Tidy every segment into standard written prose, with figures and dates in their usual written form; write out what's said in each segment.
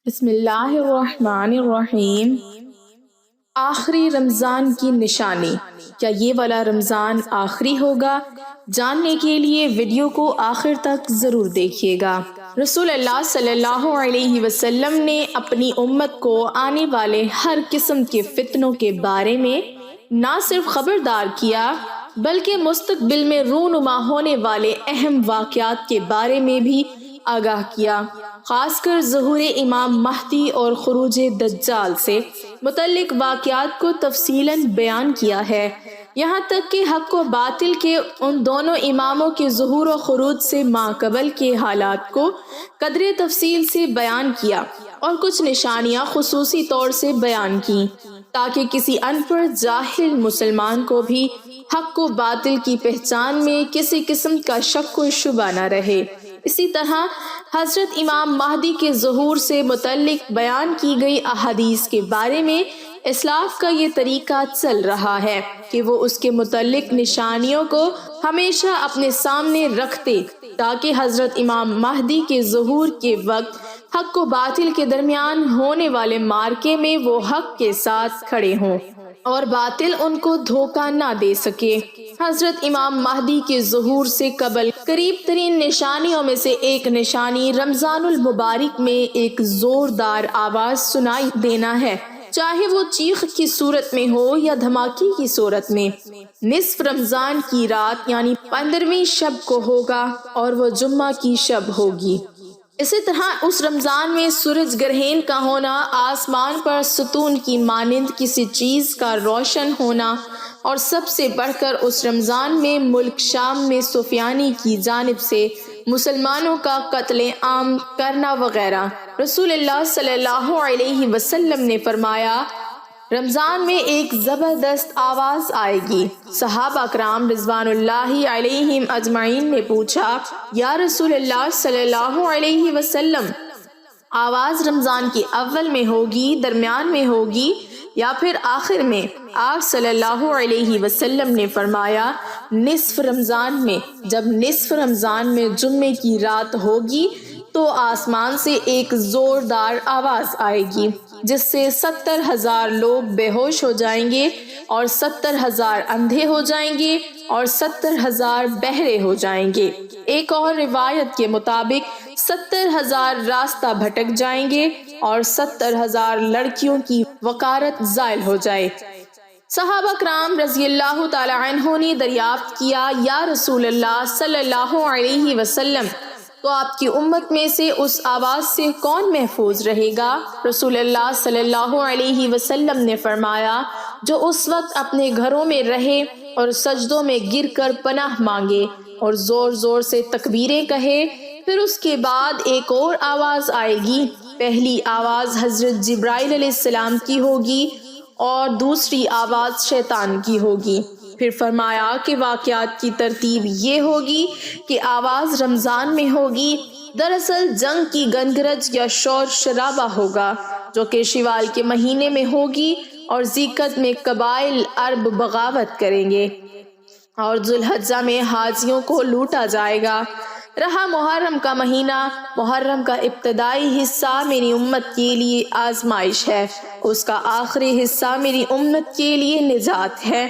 بسم اللہ الرحمن الرحیم۔ آخری رمضان کی نشانی، کیا یہ والا رمضان آخری ہوگا؟ جاننے کے لیے ویڈیو کو آخر تک ضرور دیکھیے گا۔ رسول اللہ صلی اللہ علیہ وسلم نے اپنی امت کو آنے والے ہر قسم کے فتنوں کے بارے میں نہ صرف خبردار کیا بلکہ مستقبل میں رونما ہونے والے اہم واقعات کے بارے میں بھی آگاہ کیا، خاص کر ظہور امام مہدی اور خروج دجال سے متعلق واقعات کو تفصیلاً بیان کیا ہے، یہاں تک کہ حق و باطل کے ان دونوں اماموں کے ظہور و خروج سے ماقبل کے حالات کو قدر تفصیل سے بیان کیا اور کچھ نشانیاں خصوصی طور سے بیان کی تاکہ کسی ان پڑھ جاہل مسلمان کو بھی حق و باطل کی پہچان میں کسی قسم کا شک و شبہ نہ رہے۔ اسی طرح حضرت امام مہدی کے ظہور سے متعلق بیان کی گئی احادیث کے بارے میں اسلاف کا یہ طریقہ چل رہا ہے کہ وہ اس کے متعلق نشانیوں کو ہمیشہ اپنے سامنے رکھتے تاکہ حضرت امام مہدی کے ظہور کے وقت حق و باطل کے درمیان ہونے والے معرکے میں وہ حق کے ساتھ کھڑے ہوں اور باطل ان کو دھوکہ نہ دے سکے۔ حضرت امام مہدی کے ظہور سے قبل قریب ترین نشانیوں میں سے ایک نشانی رمضان المبارک میں ایک زوردار آواز سنائی دینا ہے، چاہے وہ چیخ کی صورت میں ہو یا دھماکے کی صورت میں۔ نصف رمضان کی رات یعنی 15ویں شب کو ہوگا اور وہ جمعہ کی شب ہوگی۔ اسی طرح اس رمضان میں سورج گرہن کا ہونا، آسمان پر ستون کی مانند کسی چیز کا روشن ہونا اور سب سے بڑھ کر اس رمضان میں ملک شام میں سفیانی کی جانب سے مسلمانوں کا قتل عام کرنا وغیرہ۔ رسول اللہ صلی اللہ علیہ وسلم نے فرمایا، رمضان میں ایک زبردست آواز آئے گی۔ صحابہ کرام رضوان اللہ علیہم اجمعین نے پوچھا، یا رسول اللہ صلی اللہ علیہ وسلم، آواز رمضان کے اول میں ہوگی، درمیان میں ہوگی یا پھر آخر میں؟ آپ صلی اللہ علیہ وسلم نے فرمایا، نصف رمضان میں۔ جب نصف رمضان میں جمعے کی رات ہوگی تو آسمان سے ایک زوردار آواز آئے گی جس سے 70,000 لوگ بے ہوش ہو جائیں گے اور 70,000 اندھے ہو جائیں گے اور 70,000 بہرے ہو جائیں گے۔ ایک اور روایت کے مطابق 70,000 راستہ بھٹک جائیں گے اور 70,000 لڑکیوں کی وقارت زائل ہو جائے۔ صحابہ کرام رضی اللہ تعالی عنہ نے دریافت کیا، یا رسول اللہ صلی اللہ علیہ وسلم، تو آپ کی امت میں سے اس آواز سے کون محفوظ رہے گا؟ رسول اللہ صلی اللہ علیہ وسلم نے فرمایا، جو اس وقت اپنے گھروں میں رہے اور سجدوں میں گر کر پناہ مانگے اور زور زور سے تکبیریں کہے۔ پھر اس کے بعد ایک اور آواز آئے گی، پہلی آواز حضرت جبرائیل علیہ السلام کی ہوگی اور دوسری آواز شیطان کی ہوگی۔ پھر فرمایا کہ واقعات کی ترتیب یہ ہوگی کہ آواز رمضان میں ہوگی، دراصل جنگ کی گنگرج یا شور شرابہ ہوگا جو کہ شوال کے مہینے میں ہوگی اور ذیقعد میں قبائل عرب بغاوت کریں گے اور ذوالحجہ میں حاجیوں کو لوٹا جائے گا۔ رہا محرم کا مہینہ، محرم کا ابتدائی حصہ میری امت کے لیے آزمائش ہے، اس کا آخری حصہ میری امت کے لیے نجات ہے۔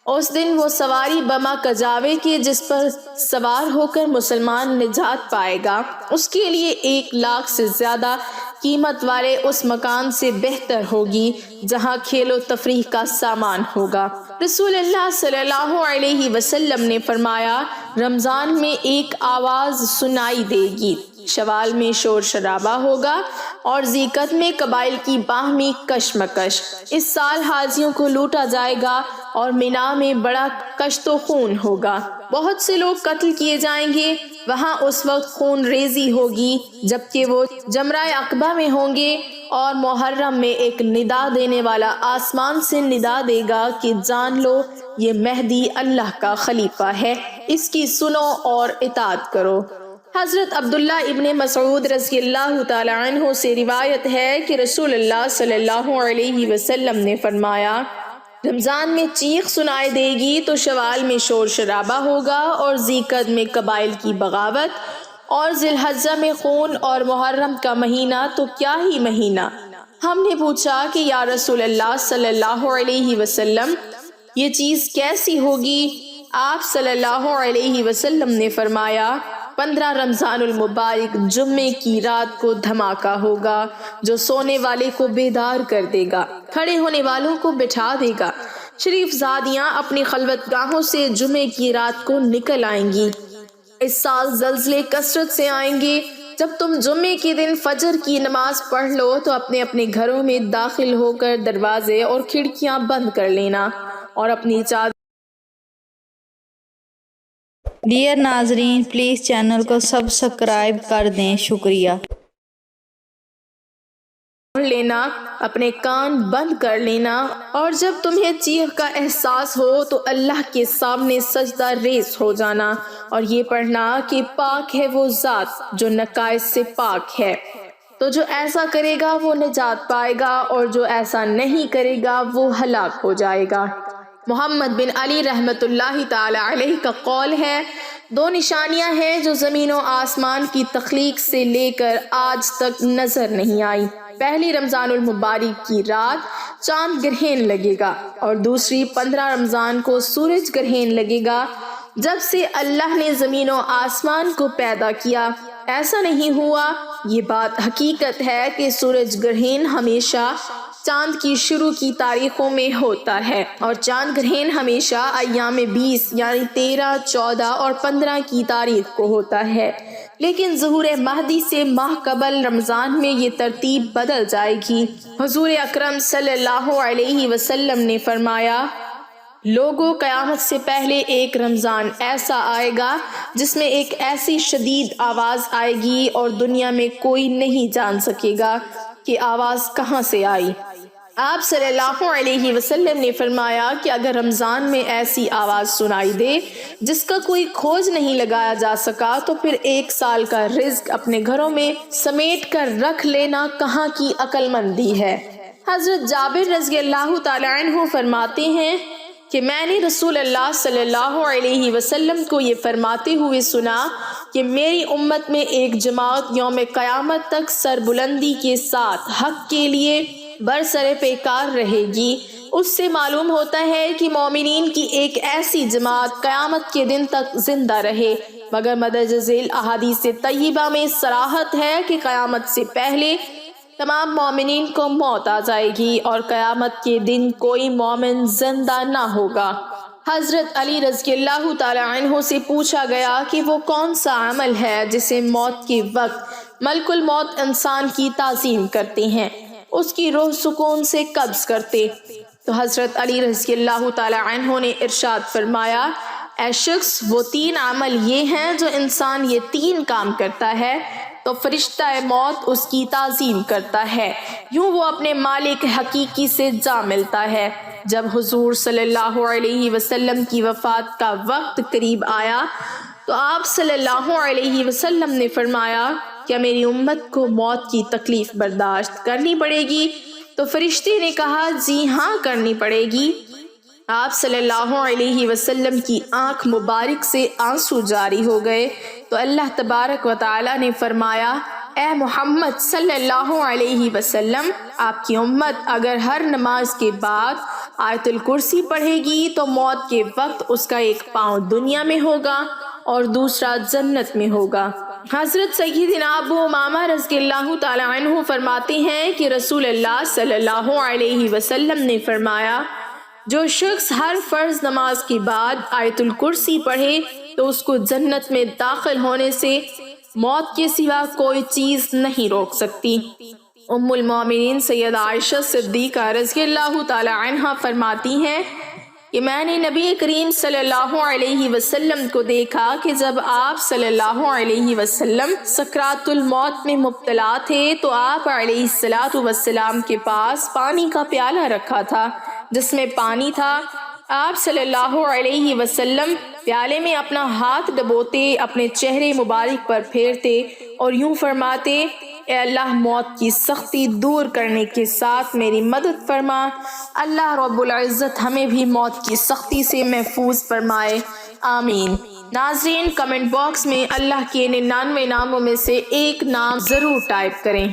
اس دن وہ سواری بما کجاوے کے جس پر سوار ہو کر مسلمان نجات پائے گا، اس کے لیے 1,00,000 سے زیادہ قیمت والے اس مکان سے بہتر ہوگی جہاں کھیل و تفریح کا سامان ہوگا۔ رسول اللہ صلی اللہ علیہ وسلم نے فرمایا، رمضان میں ایک آواز سنائی دے گی، شوال میں شور شرابہ ہوگا اور ذیقعد میں قبائل کی باہمی کشمکش۔ اس سال حاجیوں کو لوٹا جائے گا اور مینا میں بڑا کشت و خون ہوگا، بہت سے لوگ قتل کیے جائیں گے، وہاں اس وقت خون ریزی ہوگی جبکہ وہ جمرہ عقبہ میں ہوں گے، اور محرم میں ایک ندا دینے والا آسمان سے ندا دے گا کہ جان لو یہ مہدی اللہ کا خلیفہ ہے، اس کی سنو اور اطاعت کرو۔ حضرت عبداللہ ابن مسعود رضی اللہ تعالی عنہ سے روایت ہے کہ رسول اللہ صلی اللہ علیہ وسلم نے فرمایا، رمضان میں چیخ سنائی دے گی تو شوال میں شور شرابہ ہوگا اور ذیقعد میں قبائل کی بغاوت اور ذی الحجہ میں خون اور محرم کا مہینہ تو کیا ہی مہینہ۔ ہم نے پوچھا کہ یا رسول اللہ صلی اللہ علیہ وسلم یہ چیز کیسی ہوگی؟ آپ صلی اللہ علیہ وسلم نے فرمایا 15 رمضان المبارک جمعے کی رات کو دھماکہ ہوگا جو سونے والے کو بیدار کر دے گا، کھڑے ہونے والوں کو بٹھا دے گا۔ شریف زادیاں اپنی خلوت گاہوں سے جمعے کی رات کو نکل آئیں گی۔ اس سال زلزلے کثرت سے آئیں گے۔ جب تم جمعے کے دن فجر کی نماز پڑھ لو تو اپنے اپنے گھروں میں داخل ہو کر دروازے اور کھڑکیاں بند کر لینا اور اپنی چادر ڈیئر ناظرین، پلیز چینل کو سبسکرائب کر دیں، شکریہ۔ لینا، اپنے کان بند کر لینا، اور جب تمہیں چیخ کا احساس ہو تو اللہ کے سامنے سجدہ ریز ہو جانا اور یہ پڑھنا کہ پاک ہے وہ ذات جو نقائص سے پاک ہے۔ تو جو ایسا کرے گا وہ نجات پائے گا اور جو ایسا نہیں کرے گا وہ ہلاک ہو جائے گا۔ محمد بن علی رحمۃ اللہ تعالی علیہ کا قول ہے، 2 نشانیاں ہیں جو زمین و آسمان کی تخلیق سے لے کر آج تک نظر نہیں آئی۔ پہلی رمضان المبارک کی رات چاند گرہن لگے گا اور دوسری 15 رمضان کو سورج گرہن لگے گا۔ جب سے اللہ نے زمین و آسمان کو پیدا کیا ایسا نہیں ہوا۔ یہ بات حقیقت ہے کہ سورج گرہن ہمیشہ چاند کی شروع کی تاریخوں میں ہوتا ہے، اور چاند گرہن ہمیشہ ایام 20 یعنی 13، 14 اور 15 کی تاریخ کو ہوتا ہے، لیکن ظہور مہدی سے ماہ قبل رمضان میں یہ ترتیب بدل جائے گی۔ حضور اکرم صلی اللہ علیہ وسلم نے فرمایا، لوگوں قیامت سے پہلے ایک رمضان ایسا آئے گا جس میں ایک ایسی شدید آواز آئے گی اور دنیا میں کوئی نہیں جان سکے گا کہ آواز کہاں سے آئی۔ آپ صلی اللہ علیہ وسلم نے فرمایا کہ اگر رمضان میں ایسی آواز سنائی دے جس کا کوئی کھوج نہیں لگایا جا سکا تو پھر 1 سال کا رزق اپنے گھروں میں سمیٹ کر رکھ لینا کہاں کی عقل مندی ہے۔ حضرت جابر رضی اللہ تعالی عنہ فرماتے ہیں کہ میں نے رسول اللہ صلی اللہ علیہ وسلم کو یہ فرماتے ہوئے سنا کہ میری امت میں ایک جماعت یوم قیامت تک سربلندی کے ساتھ حق کے لیے برسر پیکار رہے گی۔ اس سے معلوم ہوتا ہے کہ مومنین کی ایک ایسی جماعت قیامت کے دن تک زندہ رہے، مگر مدرج ذیل احادیث طیبہ میں صراحت ہے کہ قیامت سے پہلے تمام مومنین کو موت آ جائے گی اور قیامت کے دن کوئی مومن زندہ نہ ہوگا۔ حضرت علی رضی اللہ تعالی عنہ سے پوچھا گیا کہ وہ کون سا عمل ہے جسے موت کے وقت ملک الموت انسان کی تعظیم کرتے ہیں، اس کی روح سکون سے قبض کرتے؟ تو حضرت علی رضی اللہ تعالی عنہ نے ارشاد فرمایا، اے شخص، وہ 3 عمل یہ ہیں جو انسان یہ 3 کام کرتا ہے تو فرشتہ موت اس کی تعظیم کرتا ہے، یوں وہ اپنے مالک حقیقی سے جا ملتا ہے۔ جب حضور صلی اللہ علیہ وسلم کی وفات کا وقت قریب آیا تو آپ صلی اللہ علیہ وسلم نے فرمایا، کیا میری امت کو موت کی تکلیف برداشت کرنی پڑے گی؟ تو فرشتے نے کہا، جی ہاں کرنی پڑے گی۔ آپ صلی اللہ علیہ وسلم کی آنکھ مبارک سے آنسو جاری ہو گئے تو اللہ تبارک و تعالی نے فرمایا، اے محمد صلی اللہ علیہ وسلم، آپ کی امت اگر ہر نماز کے بعد آیت الکرسی پڑھے گی تو موت کے وقت اس کا ایک پاؤں دنیا میں ہوگا اور دوسرا جنت میں ہوگا۔ حضرت سیدنا ابو امامہ رضی اللہ تعالی عنہ فرماتے ہیں کہ رسول اللہ صلی اللہ علیہ وسلم نے فرمایا، جو شخص ہر فرض نماز کے بعد آیت الکرسی پڑھے تو اس کو جنت میں داخل ہونے سے موت کے سوا کوئی چیز نہیں روک سکتی۔ ام المومنین سیدہ عائشہ صدیقہ رضی اللہ تعالی عنہا فرماتی ہیں کہ میں نے نبی کریم صلی اللہ علیہ وسلم کو دیکھا کہ جب آپ صلی اللہ علیہ وسلم سکرات الموت میں مبتلا تھے تو آپ علیہ الصلوۃ والسلام کے پاس پانی کا پیالہ رکھا تھا جس میں پانی تھا۔ آپ صلی اللہ علیہ وسلم پیالے میں اپنا ہاتھ ڈبوتے، اپنے چہرے مبارک پر پھیرتے اور یوں فرماتے، اے اللہ، موت کی سختی دور کرنے کے ساتھ میری مدد فرما۔ اللہ رب العزت ہمیں بھی موت کی سختی سے محفوظ فرمائے، آمین۔ ناظرین کمنٹ باکس میں اللہ کے 99 ناموں میں سے ایک نام ضرور ٹائپ کریں۔